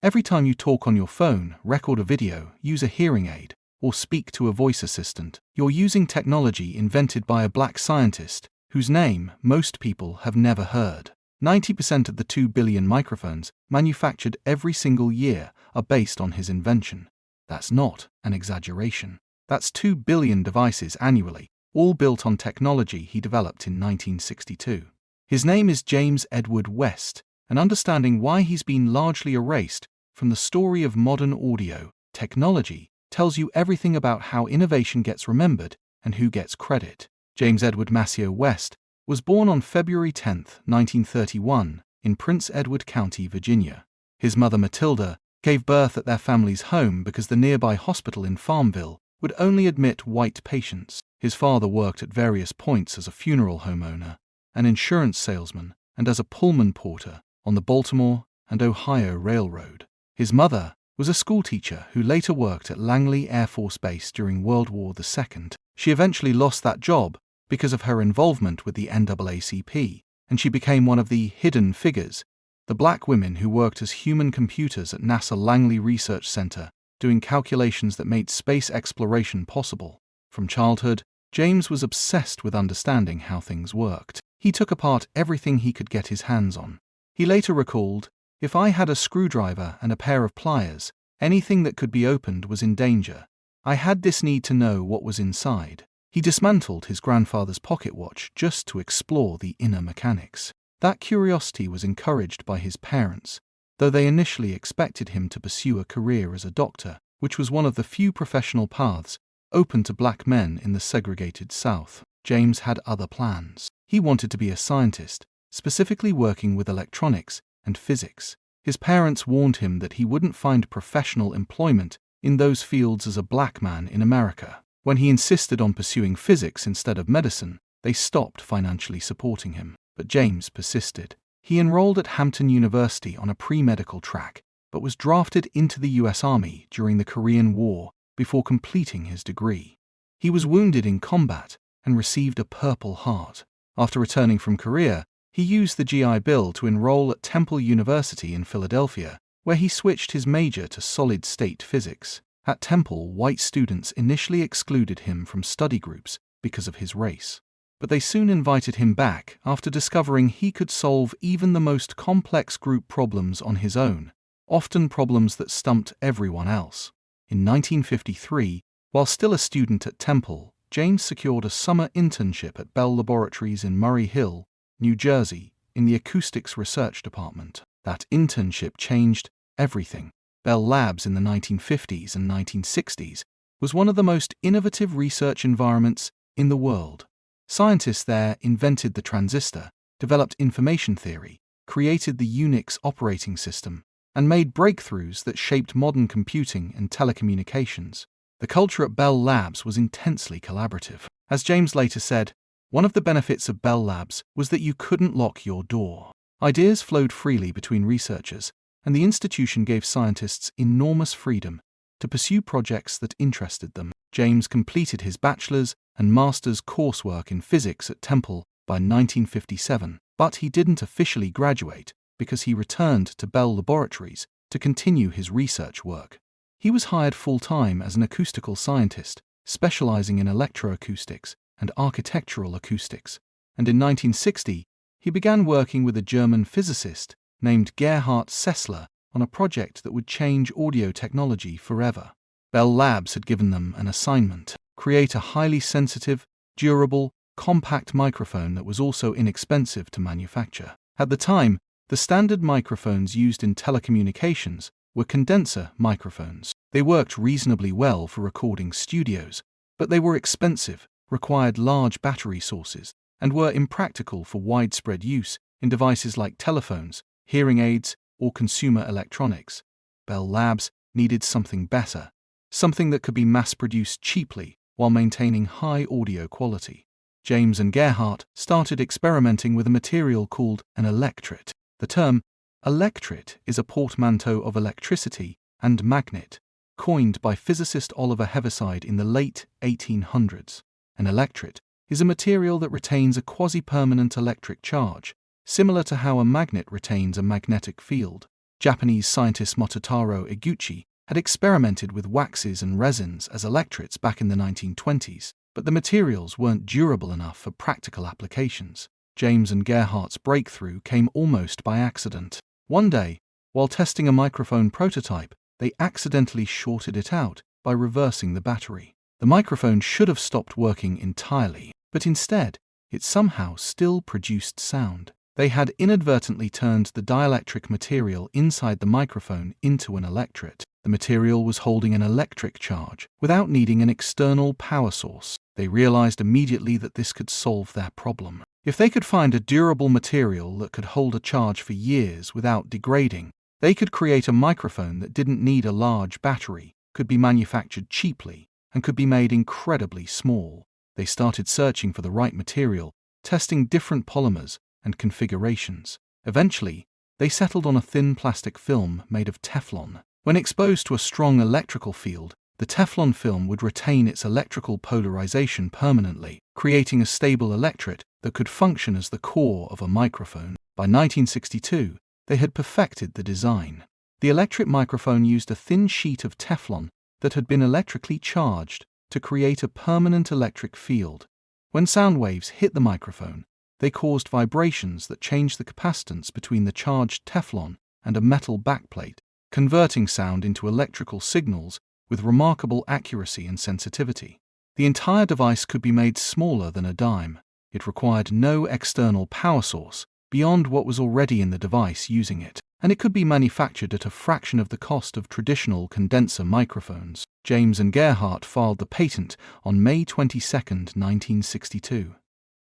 Every time you talk on your phone, record a video, use a hearing aid, or speak to a voice assistant, you're using technology invented by a black scientist whose name most people have never heard. 90% of the 2 billion microphones manufactured every single year are based on his invention. That's not an exaggeration. That's 2 billion devices annually, all built on technology he developed in 1962. His name is James Edward West, and understanding why he's been largely erased from the story of modern audio technology tells you everything about how innovation gets remembered and who gets credit. James Edward Maceo West was born on February 10, 1931, in Prince Edward County, Virginia. His mother Matilda gave birth at their family's home because the nearby hospital in Farmville would only admit white patients. His father worked at various points as a funeral home owner, an insurance salesman, and as a Pullman porter on the Baltimore and Ohio Railroad. His mother was a schoolteacher who later worked at Langley Air Force Base during World War II. She eventually lost that job because of her involvement with the NAACP, and she became one of the hidden figures, the black women who worked as human computers at NASA Langley Research Center, doing calculations that made space exploration possible. From childhood, James was obsessed with understanding how things worked. He took apart everything he could get his hands on. He later recalled, "If I had a screwdriver and a pair of pliers, anything that could be opened was in danger. I had this need to know what was inside." He dismantled his grandfather's pocket watch just to explore the inner mechanics. That curiosity was encouraged by his parents, though they initially expected him to pursue a career as a doctor, which was one of the few professional paths open to black men in the segregated South. James had other plans. He wanted to be a scientist, specifically working with electronics and physics. His parents warned him that he wouldn't find professional employment in those fields as a black man in America. When he insisted on pursuing physics instead of medicine, they stopped financially supporting him. But James persisted. He enrolled at Hampton University on a pre-medical track, but was drafted into the U.S. Army during the Korean War before completing his degree. He was wounded in combat and received a Purple Heart. After returning from Korea, he used the GI Bill to enroll at Temple University in Philadelphia, where he switched his major to solid-state physics. At Temple, white students initially excluded him from study groups because of his race, but they soon invited him back after discovering he could solve even the most complex group problems on his own, often problems that stumped everyone else. In 1953, while still a student at Temple, James secured a summer internship at Bell Laboratories in Murray Hill, New Jersey, in the Acoustics Research Department. That internship changed everything. Bell Labs in the 1950s and 1960s was one of the most innovative research environments in the world. Scientists there invented the transistor, developed information theory, created the Unix operating system, and made breakthroughs that shaped modern computing and telecommunications. The culture at Bell Labs was intensely collaborative. As James later said, one of the benefits of Bell Labs was that you couldn't lock your door. Ideas flowed freely between researchers, and the institution gave scientists enormous freedom to pursue projects that interested them. James completed his bachelor's and master's coursework in physics at Temple by 1957, but he didn't officially graduate because he returned to Bell Laboratories to continue his research work. He was hired full-time as an acoustical scientist, specializing in electroacoustics and architectural acoustics, and in 1960, he began working with a German physicist named Gerhard Sessler on a project that would change audio technology forever. Bell Labs had given them an assignment: create a highly sensitive, durable, compact microphone that was also inexpensive to manufacture. At the time, the standard microphones used in telecommunications were condenser microphones. They worked reasonably well for recording studios, but they were expensive, required large battery sources, and were impractical for widespread use in devices like telephones, hearing aids, or consumer electronics. Bell Labs needed something better, something that could be mass-produced cheaply while maintaining high audio quality. James and Gerhard started experimenting with a material called an electret. The term electret is a portmanteau of electricity and magnet, coined by physicist Oliver Heaviside in the late 1800s. An electret is a material that retains a quasi-permanent electric charge, similar to how a magnet retains a magnetic field. Japanese scientist Mototaro Iguchi had experimented with waxes and resins as electrodes back in the 1920s, but the materials weren't durable enough for practical applications. James and Gerhardt's breakthrough came almost by accident. One day, while testing a microphone prototype, they accidentally shorted it out by reversing the battery. The microphone should have stopped working entirely, but instead, it somehow still produced sound. They had inadvertently turned the dielectric material inside the microphone into an electret. The material was holding an electric charge without needing an external power source. They realized immediately that this could solve their problem. If they could find a durable material that could hold a charge for years without degrading, they could create a microphone that didn't need a large battery, could be manufactured cheaply, and could be made incredibly small. They started searching for the right material, testing different polymers and configurations. Eventually, they settled on a thin plastic film made of Teflon. When exposed to a strong electrical field, the Teflon film would retain its electrical polarization permanently, creating a stable electret that could function as the core of a microphone. By 1962, they had perfected the design. The electric microphone used a thin sheet of Teflon that had been electrically charged to create a permanent electric field. When sound waves hit the microphone, they caused vibrations that changed the capacitance between the charged Teflon and a metal backplate, converting sound into electrical signals with remarkable accuracy and sensitivity. The entire device could be made smaller than a dime. It required no external power source beyond what was already in the device using it, and it could be manufactured at a fraction of the cost of traditional condenser microphones. James and Gerhardt filed the patent on May 22, 1962.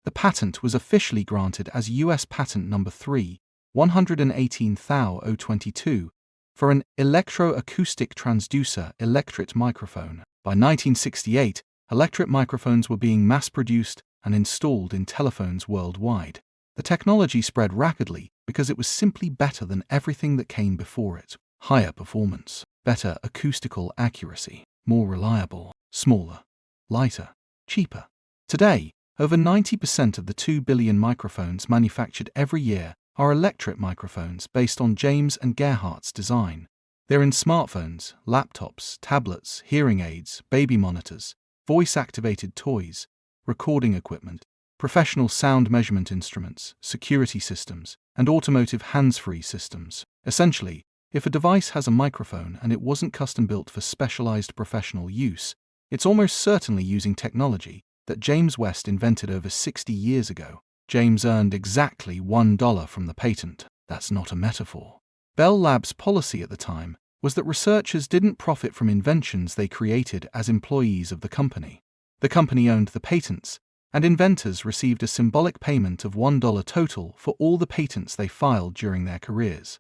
The patent was officially granted as U.S. Patent No. 3, 118,022, for an electroacoustic transducer electret microphone. By 1968, electret microphones were being mass-produced and installed in telephones worldwide. The technology spread rapidly because it was simply better than everything that came before it. Higher performance, better acoustical accuracy, more reliable, smaller, lighter, cheaper. Today, over 90% of the 2 billion microphones manufactured every year are electret microphones based on James and Gerhardt's design. They're in smartphones, laptops, tablets, hearing aids, baby monitors, voice-activated toys, recording equipment, professional sound measurement instruments, security systems, and automotive hands-free systems. Essentially, if a device has a microphone and it wasn't custom-built for specialized professional use, it's almost certainly using technology that James West invented over 60 years ago. James earned exactly $1 from the patent. That's not a metaphor. Bell Labs' policy at the time was that researchers didn't profit from inventions they created as employees of the company. The company owned the patents, and inventors received a symbolic payment of $1 total for all the patents they filed during their careers.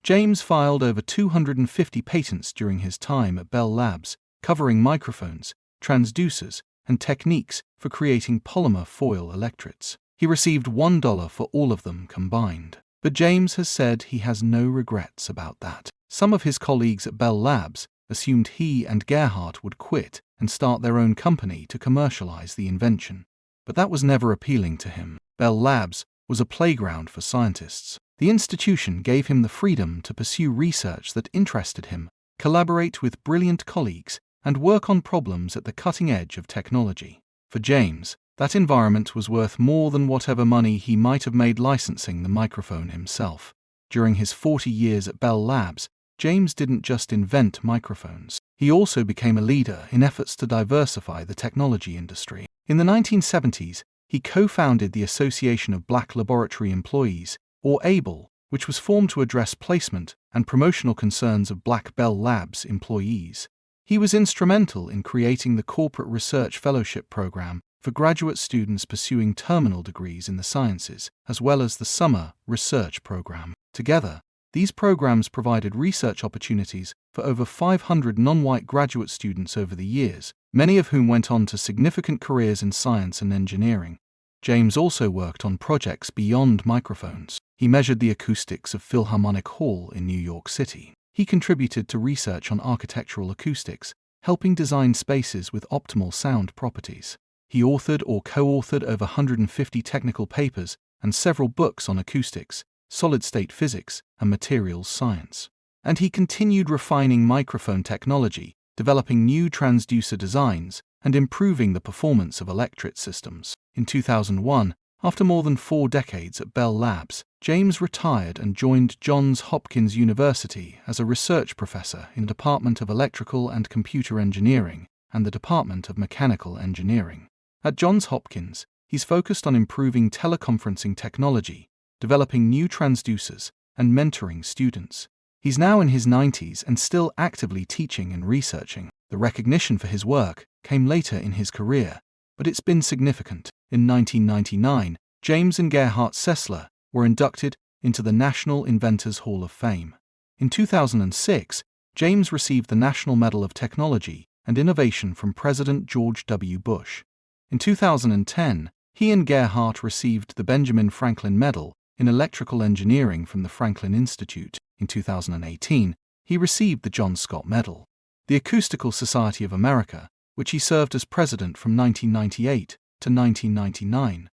James filed over 250 patents during his time at Bell Labs, covering microphones, transducers, and techniques for creating polymer foil electrets. He received $1 for all of them combined. But James has said he has no regrets about that. Some of his colleagues at Bell Labs assumed he and Gerhardt would quit and start their own company to commercialize the invention. But that was never appealing to him. Bell Labs was a playground for scientists. The institution gave him the freedom to pursue research that interested him, collaborate with brilliant colleagues, and work on problems at the cutting edge of technology. For James, that environment was worth more than whatever money he might have made licensing the microphone himself. During his 40 years at Bell Labs, James didn't just invent microphones. He also became a leader in efforts to diversify the technology industry. In the 1970s, he co-founded the Association of Black Laboratory Employees, or ABLE, which was formed to address placement and promotional concerns of Black Bell Labs employees. He was instrumental in creating the Corporate Research Fellowship Program for graduate students pursuing terminal degrees in the sciences, as well as the Summer Research Program. Together, these programs provided research opportunities for over 500 non-white graduate students over the years, many of whom went on to significant careers in science and engineering. James also worked on projects beyond microphones. He measured the acoustics of Philharmonic Hall in New York City. He contributed to research on architectural acoustics, helping design spaces with optimal sound properties. He authored or co-authored over 150 technical papers and several books on acoustics, solid-state physics, and materials science. And he continued refining microphone technology, developing new transducer designs, and improving the performance of electric systems. In 2001, after more than 4 decades at Bell Labs, James retired and joined Johns Hopkins University as a research professor in the Department of Electrical and Computer Engineering and the Department of Mechanical Engineering. At Johns Hopkins, he's focused on improving teleconferencing technology, developing new transducers, and mentoring students. He's now in his 90s and still actively teaching and researching. The recognition for his work came later in his career, but it's been significant. In 1999, James and Gerhard Sessler were inducted into the National Inventors Hall of Fame. In 2006, James received the National Medal of Technology and Innovation from President George W. Bush. In 2010, he and Gerhard received the Benjamin Franklin Medal in Electrical Engineering from the Franklin Institute. In 2018, he received the John Scott Medal. The Acoustical Society of America, which he served as president from 1998 to 1999,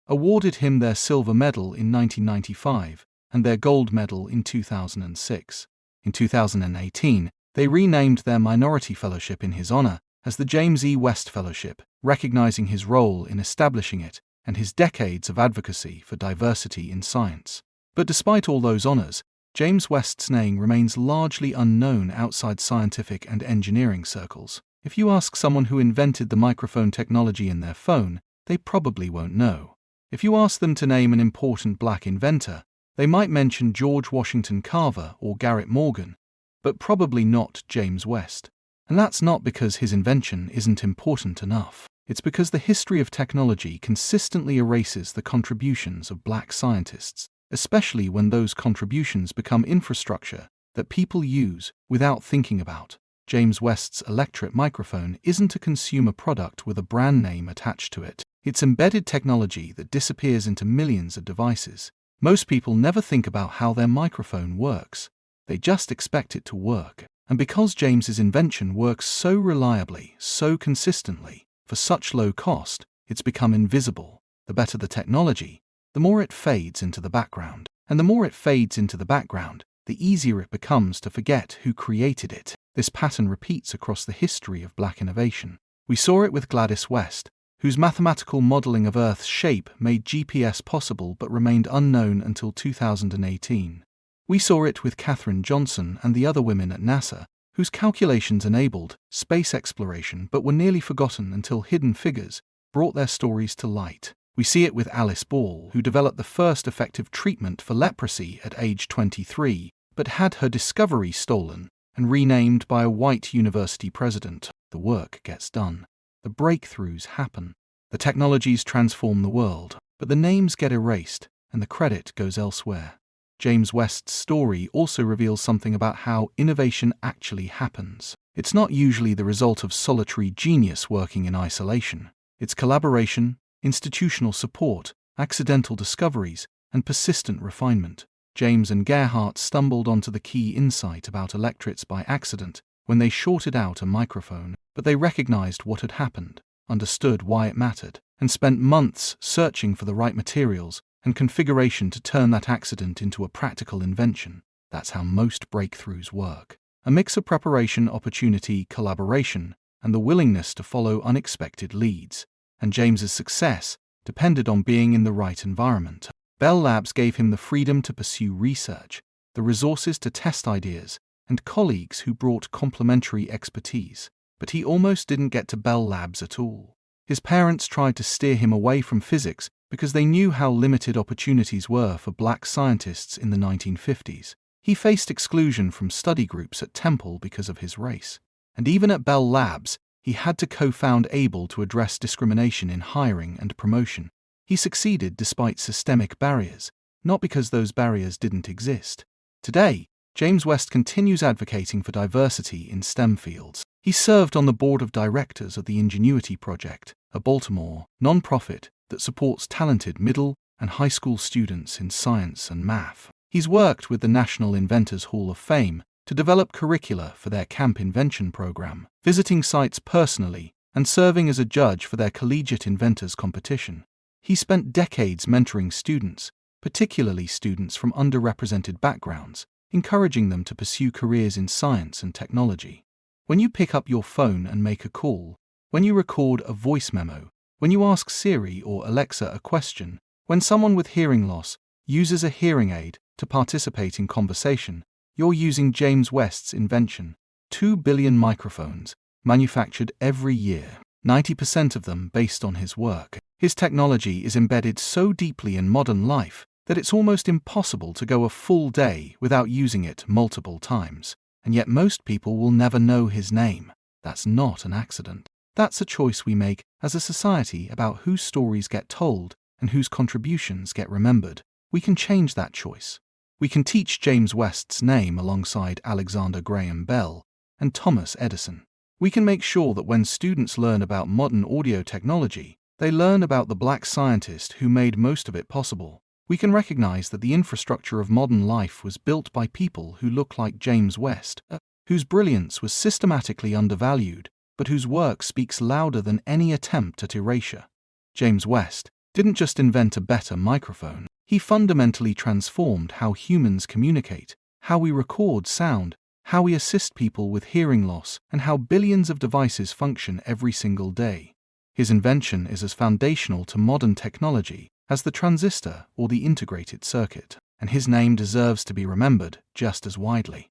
awarded him their Silver Medal in 1995 and their Gold Medal in 2006. In 2018, they renamed their Minority Fellowship in his honor as the James E. West Fellowship, recognizing his role in establishing it and his decades of advocacy for diversity in science. But despite all those honors, James West's name remains largely unknown outside scientific and engineering circles. If you ask someone who invented the microphone technology in their phone, they probably won't know. If you ask them to name an important black inventor, they might mention George Washington Carver or Garrett Morgan, but probably not James West. And that's not because his invention isn't important enough. It's because the history of technology consistently erases the contributions of black scientists, especially when those contributions become infrastructure that people use without thinking about. James West's electret microphone isn't a consumer product with a brand name attached to it. It's embedded technology that disappears into millions of devices. Most people never think about how their microphone works. They just expect it to work. And because James's invention works so reliably, so consistently, for such low cost, it's become invisible. The better the technology, the more it fades into the background. And the more it fades into the background, the easier it becomes to forget who created it. This pattern repeats across the history of black innovation. We saw it with Gladys West, whose mathematical modeling of Earth's shape made GPS possible but remained unknown until 2018. We saw it with Katherine Johnson and the other women at NASA, whose calculations enabled space exploration but were nearly forgotten until Hidden Figures brought their stories to light. We see it with Alice Ball, who developed the first effective treatment for leprosy at age 23, but had her discovery stolen and renamed by a white university president. The work gets done. The breakthroughs happen. The technologies transform the world, but the names get erased and the credit goes elsewhere. James West's story also reveals something about how innovation actually happens. It's not usually the result of solitary genius working in isolation. It's collaboration, institutional support, accidental discoveries, and persistent refinement. James and Gerhard stumbled onto the key insight about electrets by accident when they shorted out a microphone, but they recognized what had happened, understood why it mattered, and spent months searching for the right materials and configuration to turn that accident into a practical invention. That's how most breakthroughs work. A mix of preparation, opportunity, collaboration, and the willingness to follow unexpected leads. And James's success depended on being in the right environment. Bell Labs gave him the freedom to pursue research, the resources to test ideas, and colleagues who brought complementary expertise. But he almost didn't get to Bell Labs at all. His parents tried to steer him away from physics because they knew how limited opportunities were for black scientists in the 1950s. He faced exclusion from study groups at Temple because of his race. And even at Bell Labs, he had to co-found ABLE to address discrimination in hiring and promotion. He succeeded despite systemic barriers, not because those barriers didn't exist. Today, James West continues advocating for diversity in STEM fields. He served on the board of directors of the Ingenuity Project, a Baltimore nonprofit that supports talented middle and high school students in science and math. He's worked with the National Inventors Hall of Fame to develop curricula for their Camp Invention program, visiting sites personally and serving as a judge for their Collegiate Inventors competition. He spent decades mentoring students, particularly students from underrepresented backgrounds, encouraging them to pursue careers in science and technology. When you pick up your phone and make a call, when you record a voice memo, when you ask Siri or Alexa a question, when someone with hearing loss uses a hearing aid to participate in conversation, you're using James West's invention, 2 billion microphones, manufactured every year, 90% of them based on his work. His technology is embedded so deeply in modern life that it's almost impossible to go a full day without using it multiple times, and yet most people will never know his name. That's not an accident. That's a choice we make as a society about whose stories get told and whose contributions get remembered. We can change that choice. We can teach James West's name alongside Alexander Graham Bell and Thomas Edison. We can make sure that when students learn about modern audio technology, they learn about the black scientist who made most of it possible. We can recognize that the infrastructure of modern life was built by people who look like James West, whose brilliance was systematically undervalued, but whose work speaks louder than any attempt at erasure. James West didn't just invent a better microphone. He fundamentally transformed how humans communicate, how we record sound, how we assist people with hearing loss, and how billions of devices function every single day. His invention is as foundational to modern technology as the transistor or the integrated circuit, and his name deserves to be remembered just as widely.